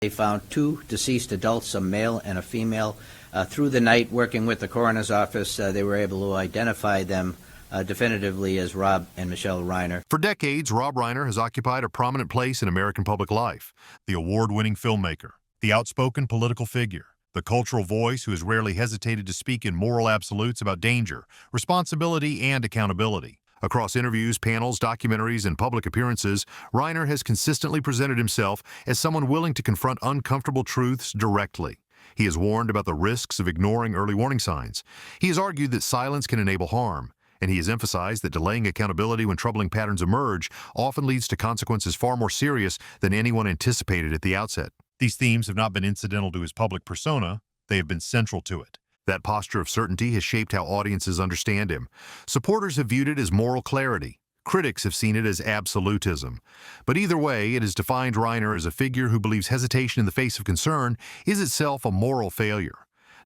They found two deceased adults, a male and a female. Through the night, working with the coroner's office, they were able to identify them definitively as Rob and Michele Reiner. For decades, Rob Reiner has occupied a prominent place in American public life. The award-winning filmmaker, the outspoken political figure, the cultural voice who has rarely hesitated to speak in moral absolutes about danger, responsibility, and accountability. Across interviews, panels, documentaries, and public appearances, Reiner has consistently presented himself as someone willing to confront uncomfortable truths directly. He has warned about the risks of ignoring early warning signs. He has argued that silence can enable harm, and he has emphasized that delaying accountability when troubling patterns emerge often leads to consequences far more serious than anyone anticipated at the outset. These themes have not been incidental to his public persona, they have been central to it. That posture of certainty has shaped how audiences understand him. Supporters have viewed it as moral clarity. Critics have seen it as absolutism. But either way, it has defined Reiner as a figure who believes hesitation in the face of concern is itself a moral failure.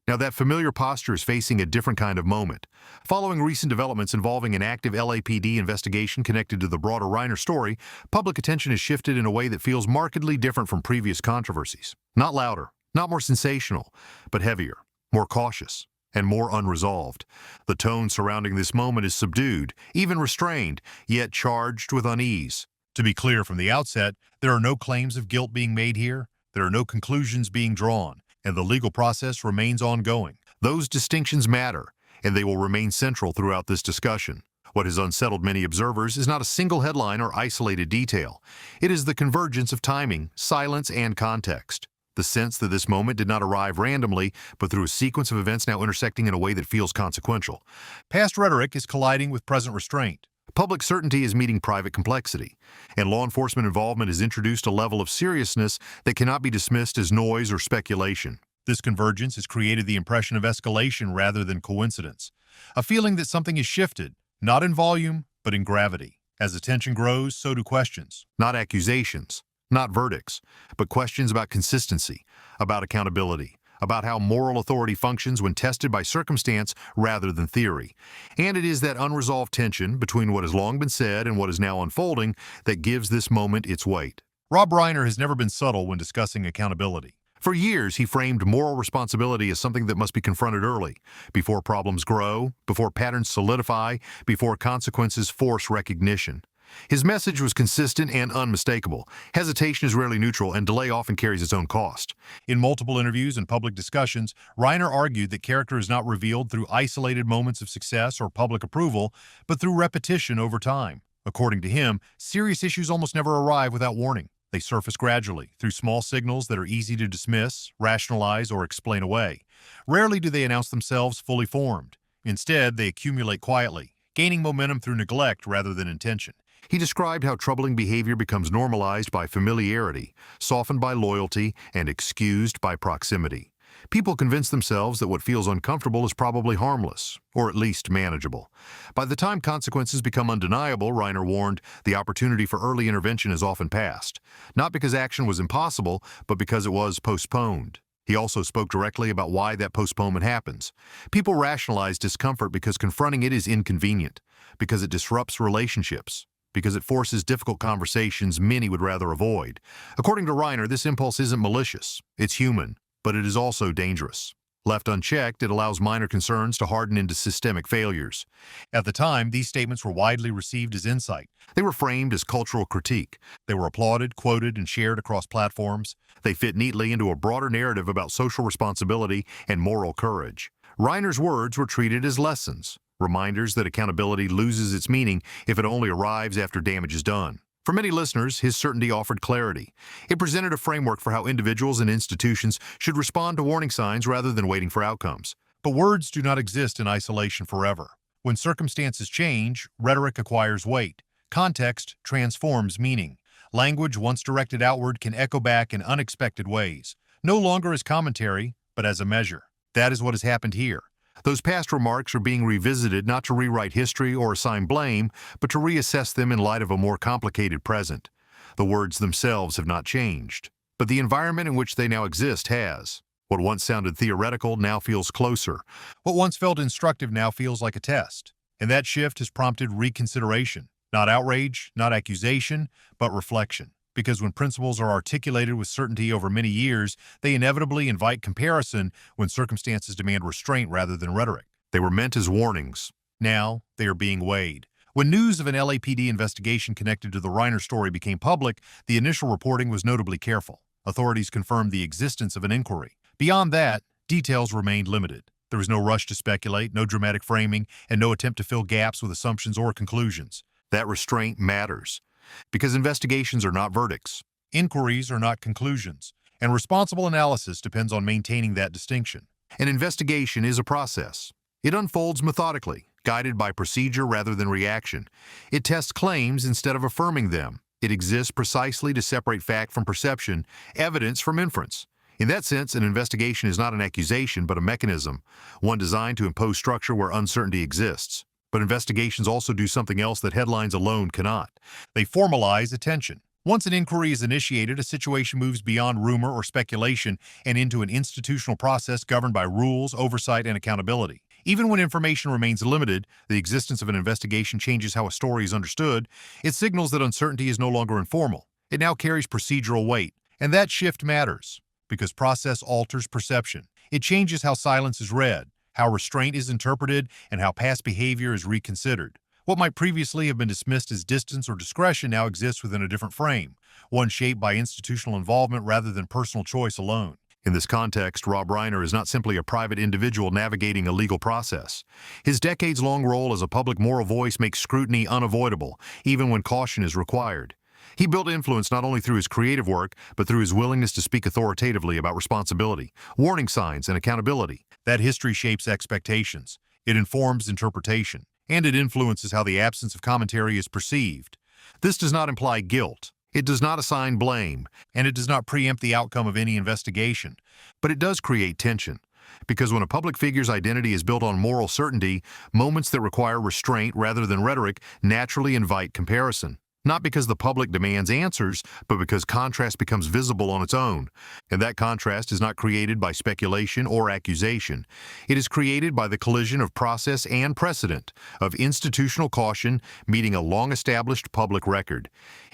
Now, that familiar posture is facing a different kind of moment. Following recent developments involving an active LAPD investigation connected to the broader Reiner story, public attention has shifted in a way that feels markedly different from previous controversies. Not louder, not more sensational, but heavier, more cautious, and more unresolved. The tone surrounding this moment is subdued, even restrained, yet charged with unease. To be clear from the outset, there are no claims of guilt being made here, there are no conclusions being drawn, and the legal process remains ongoing. Those distinctions matter, and they will remain central throughout this discussion. What has unsettled many observers is not a single headline or isolated detail. It is the convergence of timing, silence, and context. The sense that this moment did not arrive randomly, but through a sequence of events now intersecting in a way that feels consequential. Past rhetoric is colliding with present restraint. Public certainty is meeting private complexity, and law enforcement involvement has introduced a level of seriousness that cannot be dismissed as noise or speculation. This convergence has created the impression of escalation rather than coincidence, a feeling that something has shifted, not in volume, but in gravity. As attention grows, so do questions. Not accusations, not verdicts, but questions about consistency, about accountability, about how moral authority functions when tested by circumstance rather than theory. And it is that unresolved tension between what has long been said and what is now unfolding that gives this moment its weight. Rob Reiner has never been subtle when discussing accountability. For years, he framed moral responsibility as something that must be confronted early, before problems grow, before patterns solidify, before consequences force recognition. His message was consistent and unmistakable. Hesitation is rarely neutral, and delay often carries its own cost. In multiple interviews and public discussions, Reiner argued that character is not revealed through isolated moments of success or public approval, but through repetition over time. According to him, serious issues almost never arrive without warning. They surface gradually, through small signals that are easy to dismiss, rationalize, or explain away. Rarely do they announce themselves fully formed. Instead, they accumulate quietly, gaining momentum through neglect rather than intention. He described how troubling behavior becomes normalized by familiarity, softened by loyalty, and excused by proximity. People convince themselves that what feels uncomfortable is probably harmless, or at least manageable. By the time consequences become undeniable, Reiner warned, the opportunity for early intervention is often past, not because action was impossible, but because it was postponed. He also spoke directly about why that postponement happens. People rationalize discomfort because confronting it is inconvenient, because it disrupts relationships, because it forces difficult conversations many would rather avoid. According to Reiner, this impulse isn't malicious, it's human, but it is also dangerous. Left unchecked, it allows minor concerns to harden into systemic failures. At the time, these statements were widely received as insight. They were framed as cultural critique. They were applauded, quoted, and shared across platforms. They fit neatly into a broader narrative about social responsibility and moral courage. Reiner's words were treated as lessons, reminders that accountability loses its meaning if it only arrives after damage is done. For many listeners, his certainty offered clarity. It presented a framework for how individuals and institutions should respond to warning signs rather than waiting for outcomes. But words do not exist in isolation forever. When circumstances change, rhetoric acquires weight. Context transforms meaning. Language, once directed outward, can echo back in unexpected ways, no longer as commentary, but as a measure. That is what has happened here. Those past remarks are being revisited not to rewrite history or assign blame, but to reassess them in light of a more complicated present. The words themselves have not changed, but the environment in which they now exist has. What once sounded theoretical now feels closer. What once felt instructive now feels like a test. And that shift has prompted reconsideration. Not outrage, not accusation, but reflection. because when principles are articulated with certainty over many years, they inevitably invite comparison when circumstances demand restraint rather than rhetoric. They were meant as warnings. Now, they are being weighed. When news of an LAPD investigation connected to the Reiner story became public, the initial reporting was notably careful. Authorities confirmed the existence of an inquiry. Beyond that, details remained limited. There was no rush to speculate, no dramatic framing, and no attempt to fill gaps with assumptions or conclusions. That restraint matters, because investigations are not verdicts, inquiries are not conclusions, and responsible analysis depends on maintaining that distinction. An investigation is a process. It unfolds methodically, guided by procedure rather than reaction. It tests claims instead of affirming them. It exists precisely to separate fact from perception, evidence from inference. In that sense, an investigation is not an accusation, but a mechanism, one designed to impose structure where uncertainty exists. But investigations also do something else that headlines alone cannot. They formalize attention. Once an inquiry is initiated, a situation moves beyond rumor or speculation and into an institutional process governed by rules, oversight, and accountability. Even when information remains limited, the existence of an investigation changes how a story is understood. It signals that uncertainty is no longer informal. It now carries procedural weight. And that shift matters, because process alters perception. It changes how silence is read, how restraint is interpreted, and how past behavior is reconsidered. What might previously have been dismissed as distance or discretion now exists within a different frame, one shaped by institutional involvement rather than personal choice alone. In this context, Rob Reiner is not simply a private individual navigating a legal process. His decades-long role as a public moral voice makes scrutiny unavoidable, even when caution is required. He built influence not only through his creative work, but through his willingness to speak authoritatively about responsibility, warning signs, and accountability. That history shapes expectations. It informs interpretation, and it influences how the absence of commentary is perceived. This does not imply guilt. It does not assign blame, and it does not preempt the outcome of any investigation. But it does create tension, because when a public figure's identity is built on moral certainty, moments that require restraint rather than rhetoric naturally invite comparison. Not because the public demands answers, but because contrast becomes visible on its own. And that contrast is not created by speculation or accusation. It is created by the collision of process and precedent, of institutional caution meeting a long-established public record.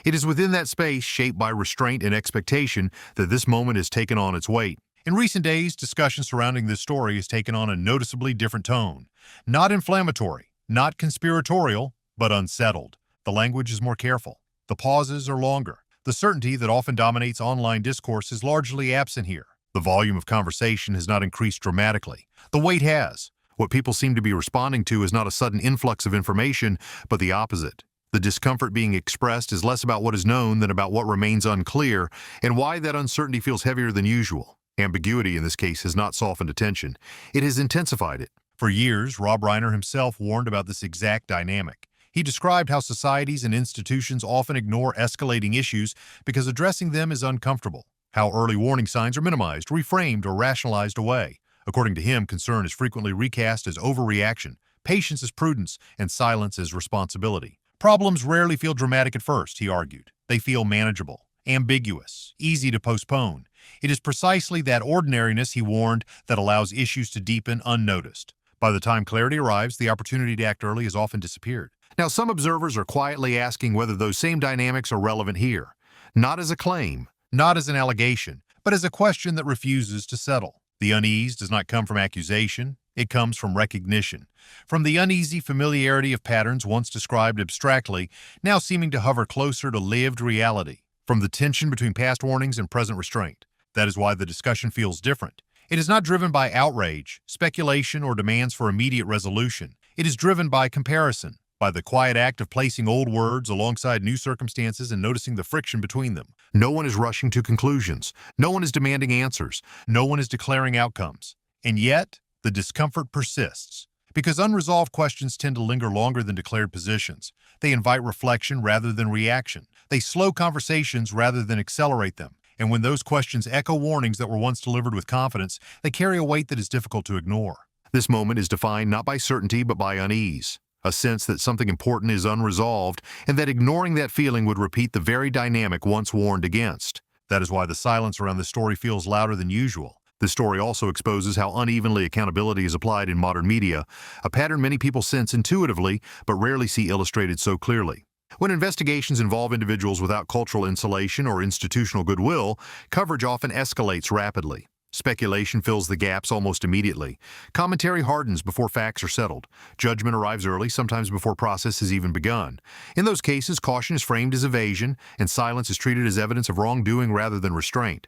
It is within that space, shaped by restraint and expectation, that this moment has taken on its weight. In recent days, discussion surrounding this story has taken on a noticeably different tone. Not inflammatory, not conspiratorial, but unsettled. The language is more careful. The pauses are longer. The certainty that often dominates online discourse is largely absent here. The volume of conversation has not increased dramatically. The weight has. What people seem to be responding to is not a sudden influx of information, but the opposite. The discomfort being expressed is less about what is known than about what remains unclear, and why that uncertainty feels heavier than usual. Ambiguity in this case has not softened attention. It has intensified it. For years, Rob Reiner himself warned about this exact dynamic. He described how societies and institutions often ignore escalating issues because addressing them is uncomfortable, how early warning signs are minimized, reframed, or rationalized away. According to him, concern is frequently recast as overreaction, patience as prudence, and silence as responsibility. Problems rarely feel dramatic at first, he argued. They feel manageable, ambiguous, easy to postpone. It is precisely that ordinariness, he warned, that allows issues to deepen unnoticed. By the time clarity arrives, the opportunity to act early has often disappeared. Now, some observers are quietly asking whether those same dynamics are relevant here. Not as a claim, not as an allegation, but as a question that refuses to settle. The unease does not come from accusation. It comes from recognition, from the uneasy familiarity of patterns once described abstractly, now seeming to hover closer to lived reality, from the tension between past warnings and present restraint. That is why the discussion feels different. It is not driven by outrage, speculation, or demands for immediate resolution. It is driven by comparison, by the quiet act of placing old words alongside new circumstances and noticing the friction between them. No one is rushing to conclusions. No one is demanding answers. No one is declaring outcomes. And yet, the discomfort persists, because unresolved questions tend to linger longer than declared positions. They invite reflection rather than reaction. They slow conversations rather than accelerate them. And when those questions echo warnings that were once delivered with confidence, they carry a weight that is difficult to ignore. This moment is defined not by certainty but by unease. A sense that something important is unresolved, and that ignoring that feeling would repeat the very dynamic once warned against. That is why the silence around this story feels louder than usual. This story also exposes how unevenly accountability is applied in modern media, a pattern many people sense intuitively but rarely see illustrated so clearly. When investigations involve individuals without cultural insulation or institutional goodwill, coverage often escalates rapidly. Speculation fills the gaps almost immediately. Commentary hardens before facts are settled. Judgment arrives early, sometimes before process has even begun. In those cases, caution is framed as evasion, and silence is treated as evidence of wrongdoing rather than restraint.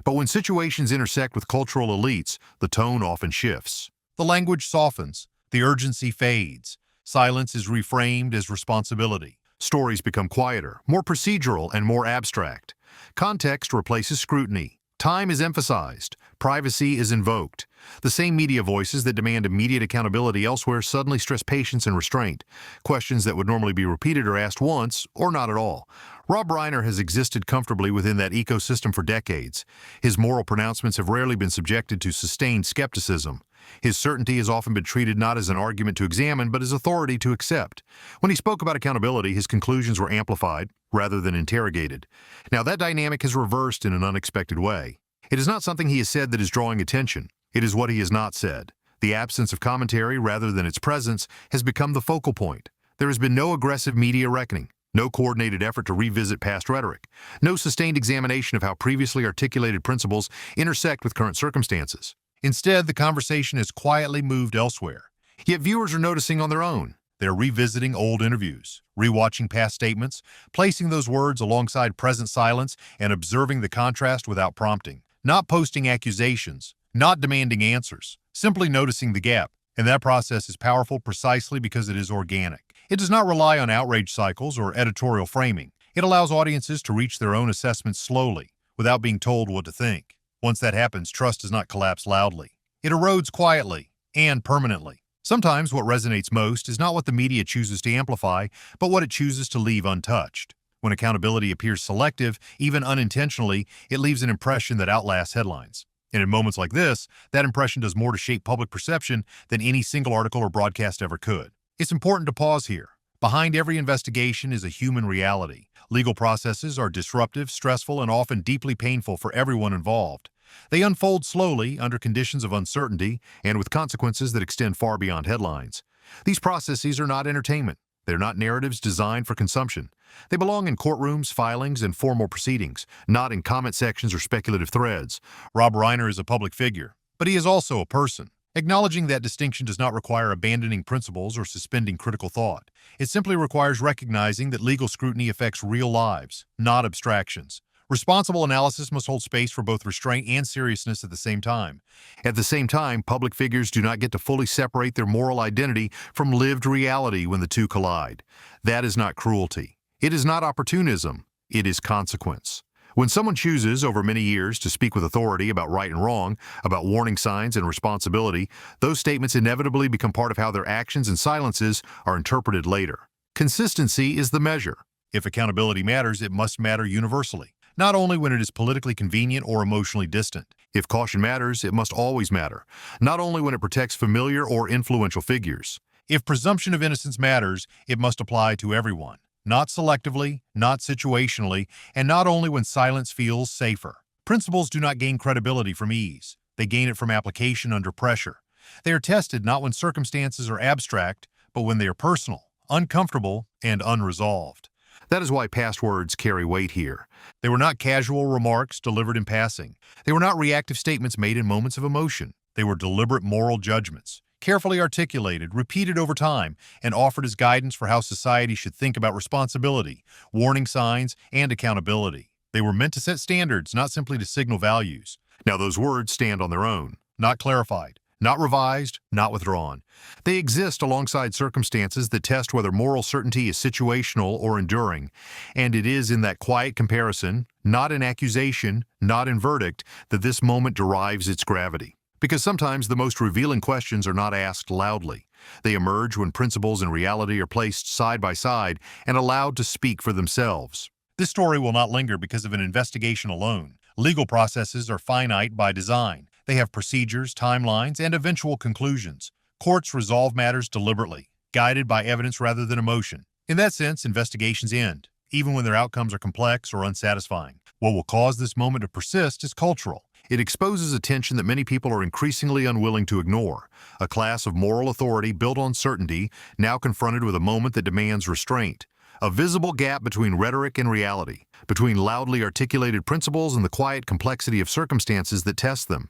But when situations intersect with cultural elites, the tone often shifts. The language softens. The urgency fades. Silence is reframed as responsibility. Stories become quieter, more procedural, and more abstract. Context replaces scrutiny. Time is emphasized. Privacy is invoked. The same media voices that demand immediate accountability elsewhere suddenly stress patience and restraint. Questions that would normally be repeated are asked once, or not at all. Rob Reiner has existed comfortably within that ecosystem for decades. His moral pronouncements have rarely been subjected to sustained skepticism. His certainty has often been treated not as an argument to examine, but as authority to accept. When he spoke about accountability, his conclusions were amplified rather than interrogated. Now, that dynamic has reversed in an unexpected way. It is not something he has said that is drawing attention. It is what he has not said. The absence of commentary, rather than its presence, has become the focal point. There has been no aggressive media reckoning, no coordinated effort to revisit past rhetoric, no sustained examination of how previously articulated principles intersect with current circumstances. Instead, the conversation has quietly moved elsewhere. Yet viewers are noticing on their own. They're revisiting old interviews, rewatching past statements, placing those words alongside present silence, and observing the contrast without prompting. Not posting accusations, not demanding answers, simply noticing the gap. And that process is powerful precisely because it is organic. It does not rely on outrage cycles or editorial framing. It allows audiences to reach their own assessments slowly, without being told what to think. Once that happens, trust does not collapse loudly. It erodes quietly and permanently. Sometimes what resonates most is not what the media chooses to amplify, but what it chooses to leave untouched. When accountability appears selective, even unintentionally, it leaves an impression that outlasts headlines. And in moments like this, that impression does more to shape public perception than any single article or broadcast ever could. It's important to pause here. Behind every investigation is a human reality. Legal processes are disruptive, stressful, and often deeply painful for everyone involved. They unfold slowly under conditions of uncertainty and with consequences that extend far beyond headlines. These processes are not entertainment. They're not narratives designed for consumption. They belong in courtrooms, filings, and formal proceedings, not in comment sections or speculative threads. Rob Reiner is a public figure, but he is also a person. Acknowledging that distinction does not require abandoning principles or suspending critical thought. It simply requires recognizing that legal scrutiny affects real lives, not abstractions. Responsible analysis must hold space for both restraint and seriousness at the same time. At the same time, public figures do not get to fully separate their moral identity from lived reality when the two collide. That is not cruelty. It is not opportunism. It is consequence. When someone chooses over many years to speak with authority about right and wrong, about warning signs and responsibility, those statements inevitably become part of how their actions and silences are interpreted later. Consistency is the measure. If accountability matters, it must matter universally. Not only when it is politically convenient or emotionally distant. If caution matters, it must always matter. Not only when it protects familiar or influential figures. If presumption of innocence matters, it must apply to everyone. Not selectively, not situationally, and not only when silence feels safer. Principles do not gain credibility from ease. They gain it from application under pressure. They are tested not when circumstances are abstract, but when they are personal, uncomfortable, and unresolved. That is why past words carry weight here. They were not casual remarks delivered in passing. They were not reactive statements made in moments of emotion. They were deliberate moral judgments, carefully articulated, repeated over time, and offered as guidance for how society should think about responsibility, warning signs, and accountability. They were meant to set standards, not simply to signal values. Now those words stand on their own, not clarified, not revised, not withdrawn. They exist alongside circumstances that test whether moral certainty is situational or enduring, and it is in that quiet comparison, not in accusation, not in verdict, that this moment derives its gravity. Because sometimes the most revealing questions are not asked loudly. They emerge when principles and reality are placed side by side and allowed to speak for themselves. This story will not linger because of an investigation alone. Legal processes are finite by design. They have procedures, timelines, and eventual conclusions. Courts resolve matters deliberately, guided by evidence rather than emotion. In that sense, investigations end, even when their outcomes are complex or unsatisfying. What will cause this moment to persist is cultural. It exposes a tension that many people are increasingly unwilling to ignore. A class of moral authority built on certainty, now confronted with a moment that demands restraint. A visible gap between rhetoric and reality, between loudly articulated principles and the quiet complexity of circumstances that test them.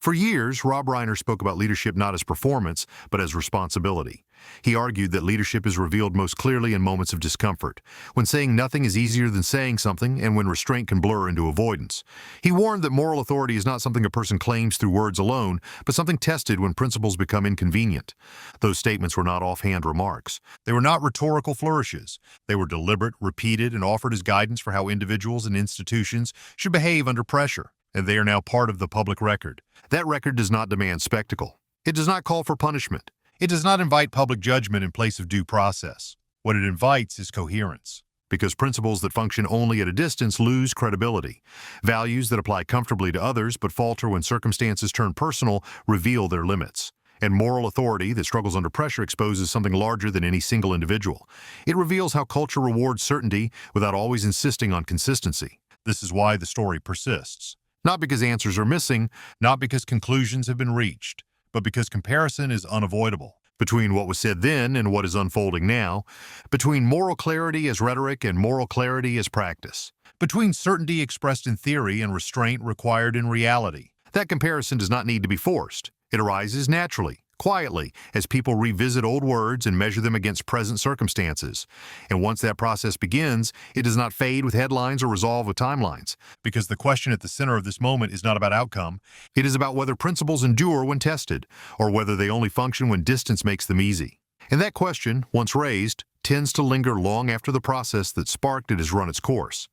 For years, Rob Reiner spoke about leadership not as performance, but as responsibility. He argued that leadership is revealed most clearly in moments of discomfort, when saying nothing is easier than saying something and when restraint can blur into avoidance. He warned that moral authority is not something a person claims through words alone, but something tested when principles become inconvenient. Those statements were not offhand remarks. They were not rhetorical flourishes. They were deliberate, repeated, and offered as guidance for how individuals and institutions should behave under pressure, and they are now part of the public record. That record does not demand spectacle. It does not call for punishment. It does not invite public judgment in place of due process. What it invites is coherence. Because principles that function only at a distance lose credibility. Values that apply comfortably to others but falter when circumstances turn personal reveal their limits. And moral authority that struggles under pressure exposes something larger than any single individual. It reveals how culture rewards certainty without always insisting on consistency. This is why the story persists. Not because answers are missing, not because conclusions have been reached, but because comparison is unavoidable. Between what was said then and what is unfolding now, between moral clarity as rhetoric and moral clarity as practice, between certainty expressed in theory and restraint required in reality. That comparison does not need to be forced. It arises naturally, quietly, as people revisit old words and measure them against present circumstances. And once that process begins, it does not fade with headlines or resolve with timelines. Because the question at the center of this moment is not about outcome. It is about whether principles endure when tested, or whether they only function when distance makes them easy. And that question, once raised, tends to linger long after the process that sparked it has run its course.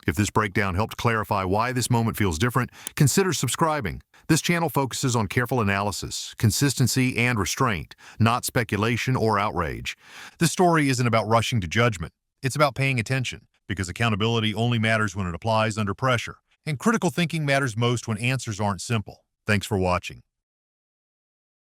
If this breakdown helped clarify why this moment feels different, consider subscribing. This channel focuses on careful analysis, consistency, and restraint, not speculation or outrage. This story isn't about rushing to judgment. It's about paying attention, because accountability only matters when it applies under pressure, and critical thinking matters most when answers aren't simple. Thanks for watching.